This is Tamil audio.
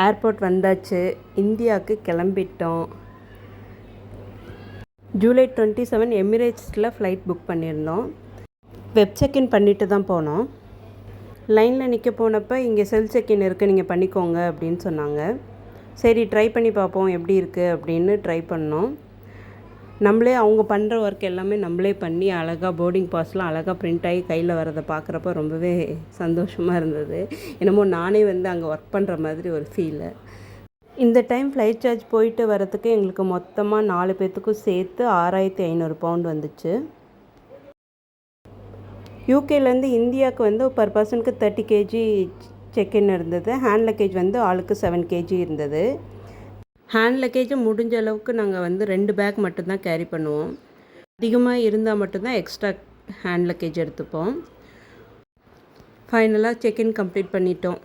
ஏர்போர்ட் வந்தாச்சு, இந்தியாவுக்கு கிளம்பிட்டோம். ஜூலை 27 எமிரேட்ஸில் ஃப்ளைட் புக் பண்ணியிருந்தோம். வெப் செக்இன் பண்ணிட்டு தான் போனோம். லைனில் நிற்க போனப்போ இங்கே செல்ஃப் செக்இன் இருக்குது, நீங்கள் பண்ணிக்கோங்க அப்படின்னு சொன்னாங்க. சரி ட்ரை பண்ணி பார்ப்போம் எப்படி இருக்குது அப்படின்னு ட்ரை பண்ணோம். நம்மளே அவங்க பண்ணுற ஒர்க் எல்லாமே நம்மளே பண்ணி அழகாக போர்டிங் பாஸ்லாம் அழகாக பிரிண்ட் ஆகி கையில் வரதை பார்க்குறப்ப ரொம்பவே சந்தோஷமாக இருந்தது. என்னமோ நானே அங்கே ஒர்க் பண்ணுற மாதிரி ஒரு ஃபீலு. இந்த டைம் ஃப்ளைட் சார்ஜ் போயிட்டு வரத்துக்கு எங்களுக்கு மொத்தமாக 4 பேர்த்துக்கும் சேர்த்து 6500 பவுண்ட் வந்துச்சு. யூகேலேருந்து இந்தியாவுக்கு பர் பர்சனுக்கு 30 kg செக்இன் இருந்தது. ஹேண்ட் லக்கேஜ் ஆளுக்கு 7 kg இருந்தது. ஹேண்ட் லக்கேஜை முடிஞ்ச அளவுக்கு நாங்கள் 2 பேக் மட்டும்தான் கேரி பண்ணுவோம். அதிகமாக இருந்தால் மட்டும்தான் எக்ஸ்ட்ரா ஹேண்ட் லக்கேஜ் எடுத்துப்போம். ஃபைனலாக செக்இன் கம்ப்ளீட் பண்ணிட்டோம்.